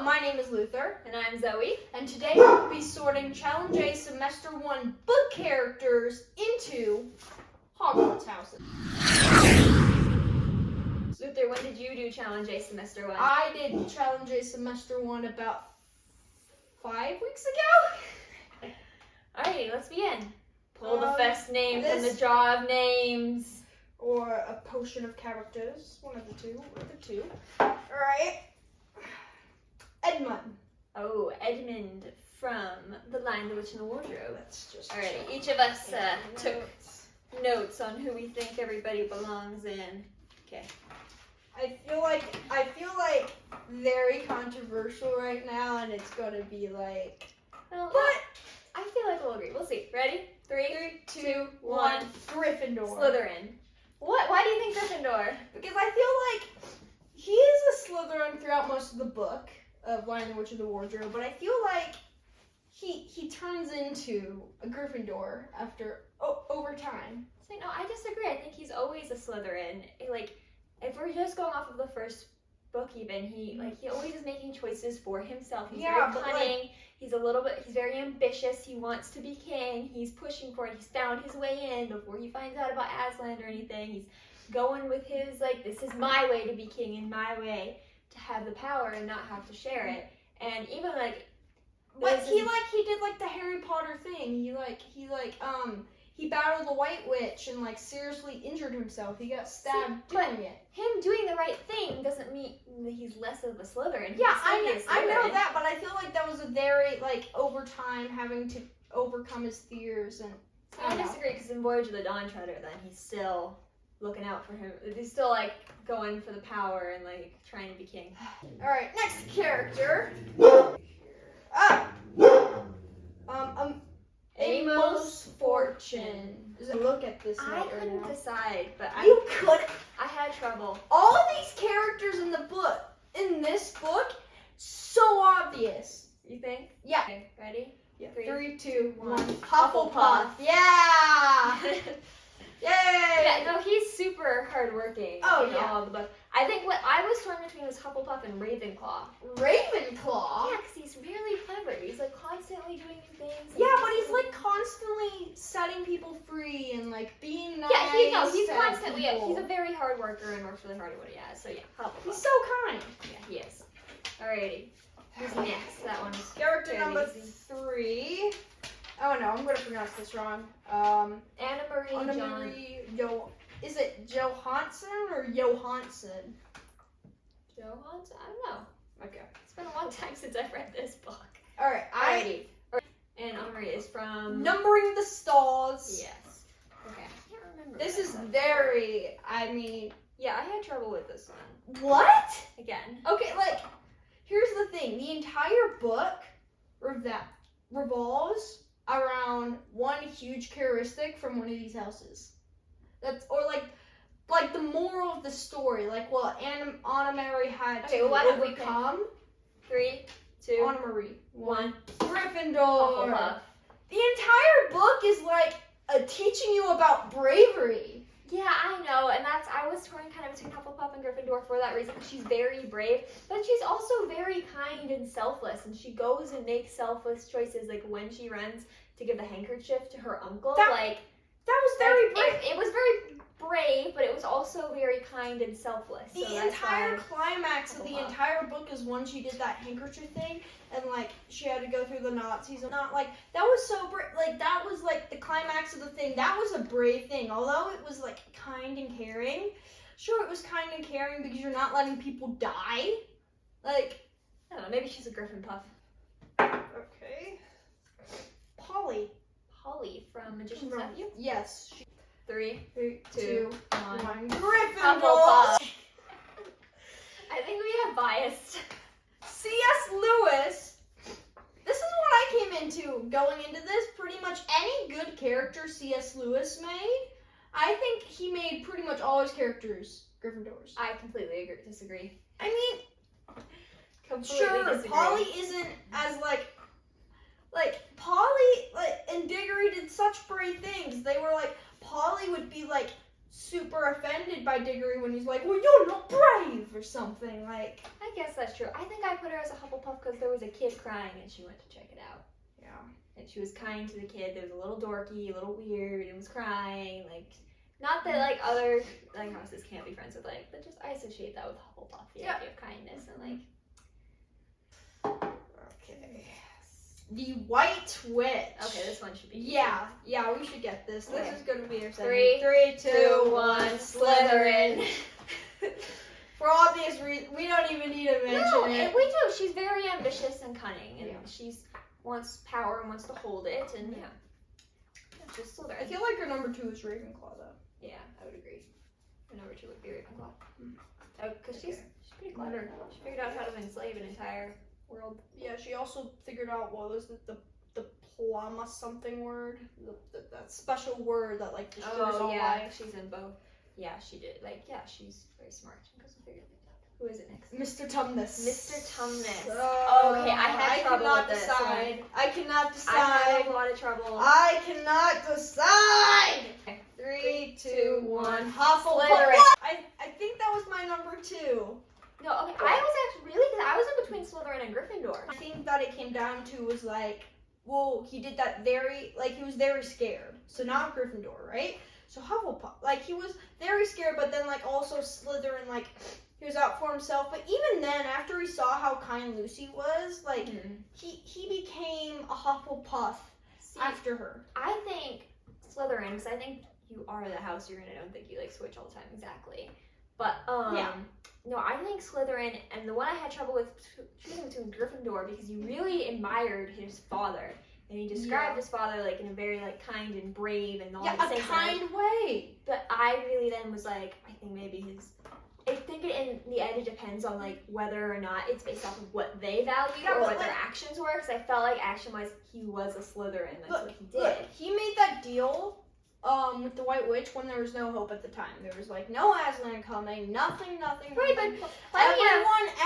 my name is Luther. And I'm Zoe. And today we'll be sorting Challenge A Semester 1 book characters into Hogwarts Houses. Luther, when did you do Challenge A Semester 1? I did Challenge A Semester 1 about 5 weeks ago. Alrighty, let's begin. Pull the first name from the jar of names. Or a potion of characters. One of the two. Alright. Edmund. Oh, Edmund from The Lion, the Witch, and the Wardrobe. That's just... Alrighty, each of us took notes on who we think everybody belongs in. Okay. I feel like very controversial right now, and it's gonna be like... Well, but I feel like we'll agree. We'll see. Ready? 3, 2, 1. Gryffindor. Slytherin. What? Why do you think Gryffindor? Because I feel like he is a Slytherin throughout most of the book of Lion, the Witch, and the Wardrobe, but I feel like he turns into a Gryffindor over time. So, no, I disagree. I think he's always a Slytherin. Like, if we're just going off of the first book, even he always is making choices for himself. He's very cunning. He's very ambitious. He wants to be king. He's pushing for it. He's found his way in before he finds out about Aslan or anything. He's going with his this is my way to be king and my way to have the power and not have to share it. And even but he did the Harry Potter thing. He battled the White Witch and seriously injured himself. He got stabbed doing it. Him doing the right thing doesn't mean that he's less of a Slytherin. Yeah, I know that, but I feel like that was a very over time having to overcome his fears and. I disagree because in Voyage of the Dawn Treader, then he's still looking out for him. He's still going for the power and trying to be king. All right, next character. Amos Fortune. Look at this. I couldn't decide, but I had trouble. All of these characters in this book, so obvious. You think? Yeah. Okay, ready? Yeah. 3, 2, 1. Hufflepuff. Yeah. Yay! Yeah, no, he's super hardworking. Oh, in all of the book. I think what I was torn between was Hufflepuff and Ravenclaw. Ravenclaw? Yeah, because he's really clever. He's constantly doing new things. Yeah, but he's constantly setting people free and being nice. Yeah, he's constantly. people. He's a very hard worker and works really hard at what he has. So yeah, Hufflepuff. He's so kind. Yeah, he is. Alrighty. Who's next? That one's character number 3. Oh no, I'm gonna pronounce this wrong. Anna Marie. Is it Johansson or Johansson? Johansson? I don't know. Okay. It's been a long time since I've read this book. Alright, Alrighty. And Anna Marie is from Numbering the Stars. Yes. Okay. I can't remember. This is very. Yeah, I had trouble with this one. What? Again. Okay, here's the thing. The entire book revolves around one huge characteristic from one of these houses. The moral of the story, what Anna Marie had to overcome. 3, 2, Anna Marie. 1. Gryffindor. Hufflepuff. The entire book is teaching you about bravery. Yeah, I know, and I was torn kind of between Hufflepuff and Gryffindor for that reason, because she's very brave, but she's also very kind and selfless, and she goes and makes selfless choices, when she runs to give the handkerchief to her uncle. That was very brave. It was very brave, but it was also very kind and selfless. The entire climax of the entire book is when she did that handkerchief thing, and she had to go through the Nazis and that was so brave. That was the climax of the thing. That was a brave thing, although it was kind and caring. Sure, it was kind and caring because you're not letting people die. I don't know. Maybe she's a Griffin Puff. Okay. Polly from Magician's Nephew? Yes. 3, 2, 1. Gryffindor! Hufflepuff. I think we have biased. C.S. Lewis. This is what I came into going into this. Pretty much any good character C.S. Lewis made, I think he made pretty much all his characters Gryffindors. I completely disagree. Completely disagree. Polly isn't as Polly and Diggory did such brave things. They were Polly would be super offended by Diggory when he's like, well, you're not brave or something. Like, I guess that's true. I think I put her as a Hufflepuff because there was a kid crying and she went to check it out. yeah. And she was kind to the kid. It was a little dorky, a little weird, and was crying. Like, not that like other like houses can't be friends with, like, but just I associate that with Hufflepuff, the idea of kindness and like. Okay. The White Witch. Okay, this one should be. Yeah, we should get this. Okay. This is gonna be our second. 3, 2, 1, 1, Slytherin. For obvious reasons, we don't even need to mention No, it. and we do. She's very ambitious and cunning, and Yeah. she's wants power and wants to hold it, and yeah, just Slytherin. I feel like her number 2 is Ravenclaw, though. Yeah, I would agree. Her number 2 would be Ravenclaw. Oh, because she's pretty clever. She figured out how to enslave an entire world. Yeah, she also figured out what was the plama something word, that special word that like destroys all life. She's in both. Yeah, she did. Like, yeah, she's very smart. She goes and figured things out. Who is it next? Mr. Tumnus. Mr. Tumnus. Okay, I had trouble cannot with this decide. one. I cannot I decide. had a lot of trouble. I cannot decide. Okay. 3, 2, 1. Hufflepuff. What? I think that was my number 2. No, okay. I was actually really because I was in between Slytherin and Gryffindor. I think that it came down to was like, well, he did that very, like, he was very scared. So not Gryffindor, right? So Hufflepuff, like, he was very scared, but then, like, also Slytherin, like, he was out for himself. But even then, after he saw how kind Lucy was, like, he became a Hufflepuff after her. I think Slytherin, because I think you are the house you're in. I don't think you, like, switch all the time exactly. But, no, I think Slytherin, and the one I had trouble with choosing between Gryffindor, because you really admired his father. And he described his father, like, in a very, like, kind and brave and all the a kind way. But I really then was like, I think maybe in the end it depends on, like, whether or not it's based off of what they value or what their actions were. Because I felt like action-wise, he was a Slytherin. That's what he did. Look, he made that deal with the White Witch when there was no hope at the time. There was, like, no Aslan coming, nothing. Right, but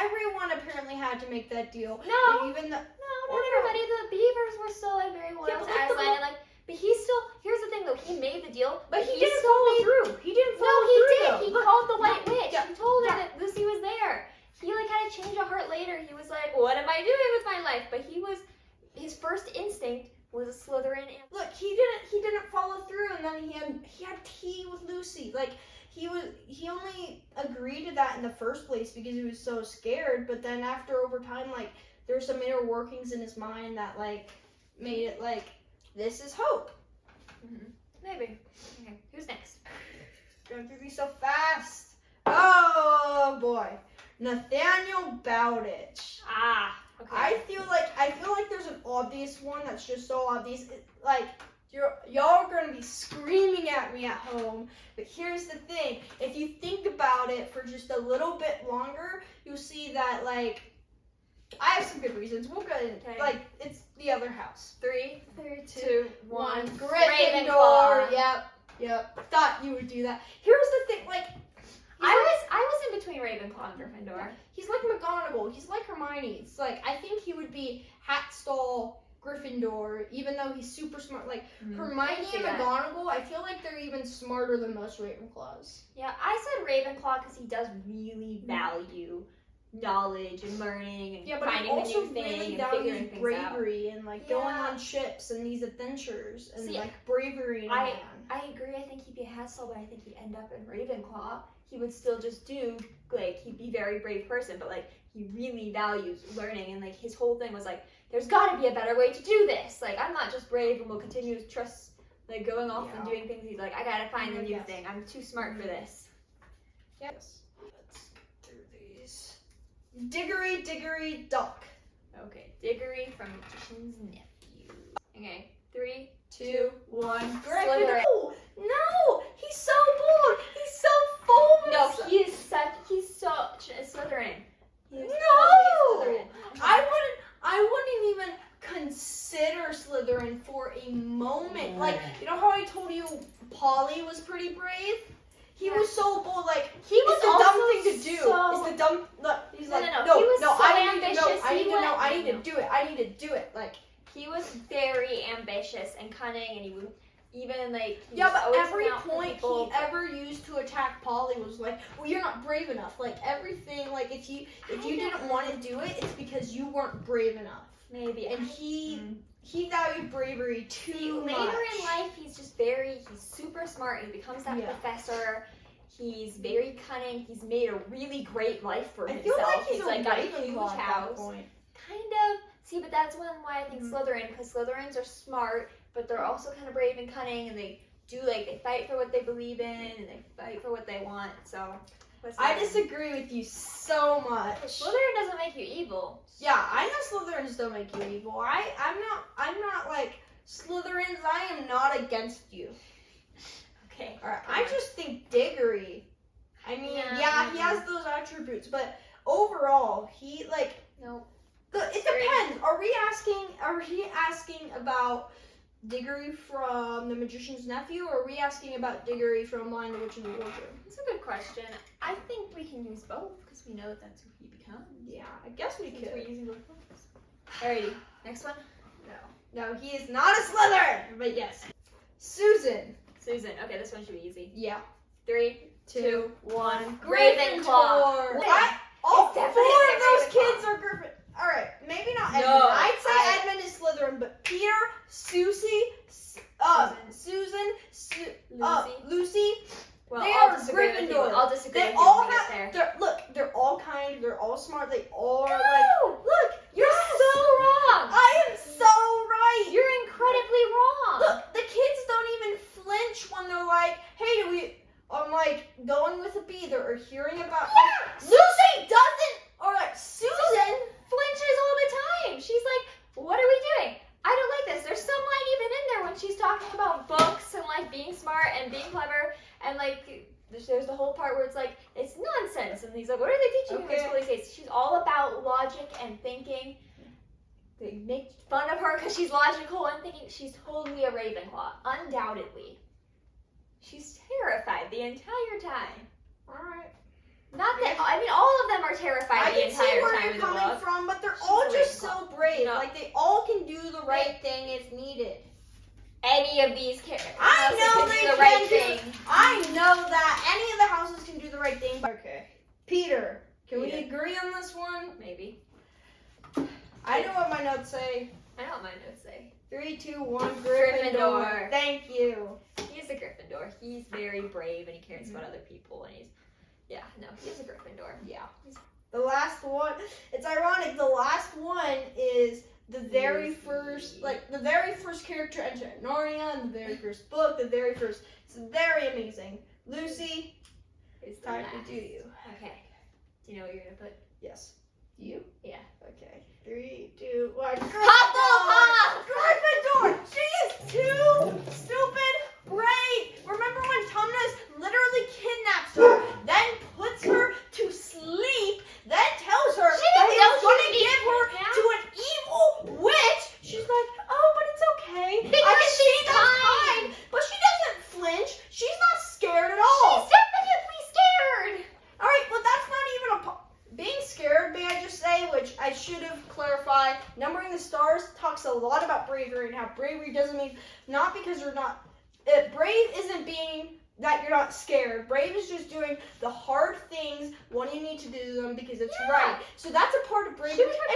everyone apparently had to make that deal. No. And even the... Not everybody. The Beavers were still, like, very loyal to Aslan. And, like, but he's still, here's the thing, though. He made the deal, But he he didn't still follow made, through. He didn't follow No, he through, did. though. He Look, called the White Witch. yeah, He told her yeah. that Lucy was there. He, like, had a change of heart later. He was like, what am I doing with my life? But his first instinct was a Slytherin. Look, he didn't follow through, and then he had tea with Lucy. Like, he only agreed to that in the first place because he was so scared. But then over time, like, there were some inner workings in his mind that, like, made it like, this is hope. Maybe. Okay, who's next? Going through these so fast. Oh boy, Nathaniel Bowditch. Okay. I feel like there's an obvious one that's just so obvious. Like, y'all are gonna be screaming at me at home. But here's the thing: if you think about it for just a little bit longer, you'll see that, like, I have some good reasons. We'll go into like, it's the other house. 3, 2, 1. Ravenclaw. Gryffindor. Yep. Thought you would do that. Here's the thing, like, I was in between Ravenclaw and Gryffindor. he's like McGonagall. He's like Hermione. It's like, I think he would be Hatstall Gryffindor, even though he's super smart. Like, Hermione and McGonagall, I feel like they're even smarter than most Ravenclaws. Yeah, I said Ravenclaw because he does really value knowledge and learning and But he finding also the new thing really and figuring values things bravery and, like, going Yeah. on ships and these adventures and, See, like, bravery in a man. I agree. I think he'd be a Hassel, but I think he'd end up in Ravenclaw. He would still just do, like, he'd be a very brave person, but, like, he really values learning, and, like, his whole thing was, like, there's gotta be a better way to do this. Like, I'm not just brave and will continue to trust, like, going off and doing things. He's like, I gotta find the new thing. I'm too smart for this. Yes. Let's do these. Diggory Duck. Okay, Diggory from Magician's Nephew. Okay, 3, 2, 1. Slytherin. No! He's so bold! He's so bold! No, he's such a Slytherin. He is No! totally a Slytherin. I wouldn't even consider Slytherin for a moment. Like, you know how I told you Polly was pretty brave? He was so bold. Like, He was it's the also dumb thing to do. so- It's the dumb. Look, he's No, like, no, no, he was so I need to know. ambitious, I need he to know. went- I need to do it. I need to do it. Like, He was very ambitious and cunning, and Even like yeah, but always every looking out for point people. he ever used to attack Polly was like, well, you're not brave enough. Like everything, like if you didn't want to do it, it's because you weren't brave enough. Maybe. And he valued bravery too much. Later in life, he's super smart. He becomes that professor. He's very cunning. He's made a really great life for himself. I feel like he's like got a huge Ravenclaw at that house. point. Kind of. See, but that's why I think Slytherin, because Slytherins are smart, but they're also kind of brave and cunning, and they fight for what they believe in, and they fight for what they want. So, I disagree with you so much. Slytherin doesn't make you evil. Yeah, I know Slytherins don't make you evil. I'm not like Slytherins. I am not against you. Okay. Alright, I just think Diggory. I mean, yeah, he has those attributes, but overall, he like. Nope. It depends. Are we asking about Diggory from The Magician's Nephew, or are we asking about Diggory from Lion, the Witch, and the Wardrobe? That's a good question. I think we can use both because we know that's who he becomes. Yeah, I guess we could. We're using both books. Alrighty, next one. No, he is not a Slytherin. But yes, Susan. Okay, this one should be easy. Yeah. 3, 2, 1. Ravenclaw. What? All 4 of those kids are Gryffindor. All right, maybe not Edmund. No, I'd say Edmund is Slytherin, but Peter, Susie, Susan, Lucy. Well, they I'll are disagree with you. Gryffindor. I'll disagree They with you all when we have. get there. They're all kind. They're all smart. They all are No! look. You're so wrong. I am so right. You're incredibly wrong. Look, the kids don't even flinch when they're like, "Hey, I'm like going with a bee." They're hearing about. Lucy doesn't, or like Susan flinches all the time. She's like, "What are we doing? I don't like this." There's some line even in there when she's talking about books and like being smart and being clever, and like there's the whole part where it's like it's nonsense, and he's like, "What are they teaching you in school these days?" She's all about logic and thinking. They make fun of her because she's logical and thinking. She's totally a Ravenclaw, undoubtedly. She's terrified the entire time. All right. Not that I mean, all of them are terrified the entire time. I can see where in you're the coming book. from, but they're She's all a just Ravenclaw. so brave. No. Like they all can do the right thing if needed. Any of these characters. I know they do the can right do. thing. I know that any of the houses can do the right thing. Okay. Peter, can we agree on this one? Maybe. I know what my notes say. I know what my notes say. 3, 2, 1, Gryffindor. Gryffindor. Thank you. He's a Gryffindor. He's very brave and he cares about other people and he's a Gryffindor. Yeah. The last one. It's ironic. The last one is the very first character enter Narnia in the very first book. It's very amazing. Lucy, It's time to do you. Okay. Do you know what you're gonna put? Yes. You? Yeah. Okay. 3, 2, 1. Hufflepuff! Gryffindor! She is too stupid brave! Remember when Tumnus literally kidnaps her, then puts her to sleep, then tells her that he was going to give her to an evil witch? She's like, oh, but it's okay. Because she's kind. But she doesn't flinch. She's not scared at all. She's definitely scared! Alright, but that's not even being scared, may I just say, which I should have clarified. Numbering the Stars talks a lot about bravery and how bravery doesn't mean, not because you're not, brave isn't being that you're not scared. Brave is just doing the hard things when you need to do them because it's right. So that's a part of bravery.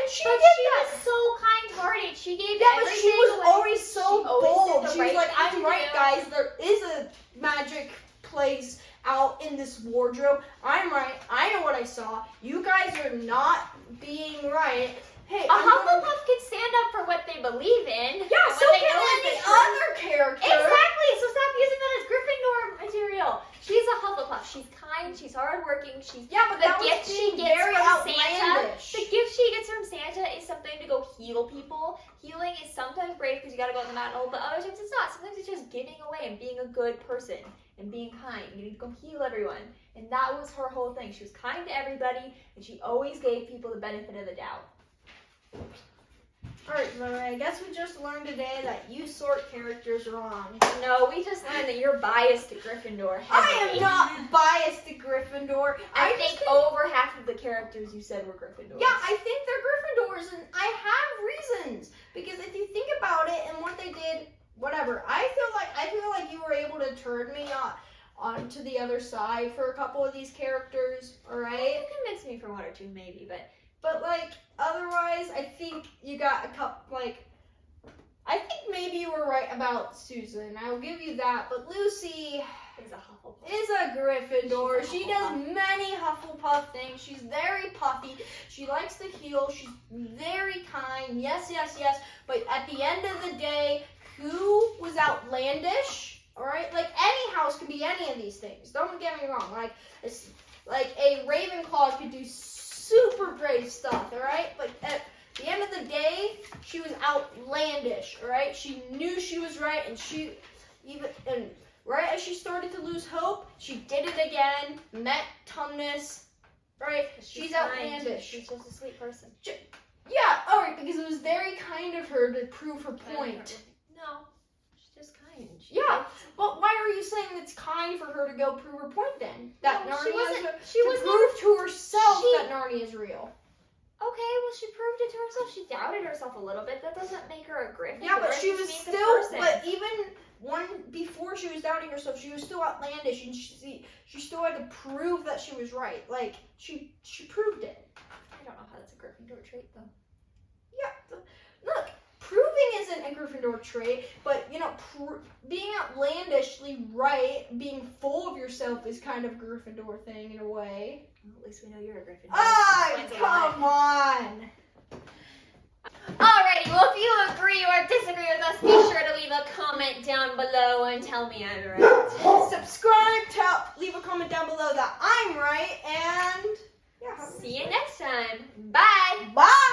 She was so kind-hearted. She gave but she was away. always so She always bold. did the She was right like, thing I'm to right, do." guys. There is a magic place out in this wardrobe. I'm right. I know what I saw. You guys are not being right. Hey, A Hufflepuff can stand up for what they believe in. Yeah, so what they can know is any the truth. other character. Exactly. So stop using that as Gryffindor material. She's a Hufflepuff. She's kind. She's hardworking. She's Yeah, but the that was gift she being gets very from Santa. outlandish. The gift she gets from Santa is something to go heal people. Healing is sometimes brave because you got to go in the mountain, but other times it's not. Sometimes it's just giving away and being a good person and being kind. You need to go heal everyone. And that was her whole thing. She was kind to everybody, and she always gave people the benefit of the doubt. Alright, I guess we just learned today that you sort characters wrong. No, we just learned that you're biased to Gryffindor. I heavily. am not biased to Gryffindor. I think over half of the characters you said were Gryffindors. Yeah, I think they're Gryffindors, and I have reasons. Because if you think about it and what they did, whatever, I feel like able to turn me onto the other side for a couple of these characters, alright? You convinced me for one or two, maybe, But, like, otherwise, I think you got a couple, like, I think maybe you were right about Susan. I will give you that. But Lucy is a Hufflepuff. is a Gryffindor. She's a She does many Hufflepuff things. She's very puffy. She likes to heal. She's very kind. Yes, yes, yes. But at the end of the day, who was outlandish? All right? Like, any house can be any of these things. Don't get me wrong. Like a Ravenclaw could do super brave stuff, all right? But at the end of the day, she was outlandish, all right? She knew she was right, and right as she started to lose hope, she did it again, met Tumnus, right? She's outlandish. She's just a sweet person. Yeah, all right, because it was very kind of her to prove her point. No, she's just kind. Yeah, but why are you saying it's kind for her to go prove her point then? That No, Narnia she was prove to herself that Narnia is real. Okay, well, she proved it to herself. She doubted herself a little bit. That doesn't make her a Gryffindor. Yeah, but she It was just still, means a person. but even before she was doubting herself, she was still outlandish, and she still had to prove that she was right. Like, she proved it. I don't know how that's a Gryffindor trait, though. Yeah, look, proving isn't a Gryffindor trait, but, you know, being outlandishly right, being full of yourself is kind of a Gryffindor thing in a way. Well, at least we know you're a Gryffindor. Ah, Explains a lot. come on! Alrighty, well, if you agree or disagree with us, be sure to leave a comment down below and tell me I'm right. Subscribe, leave a comment down below that I'm right, and yeah. See you next time. Bye! Bye!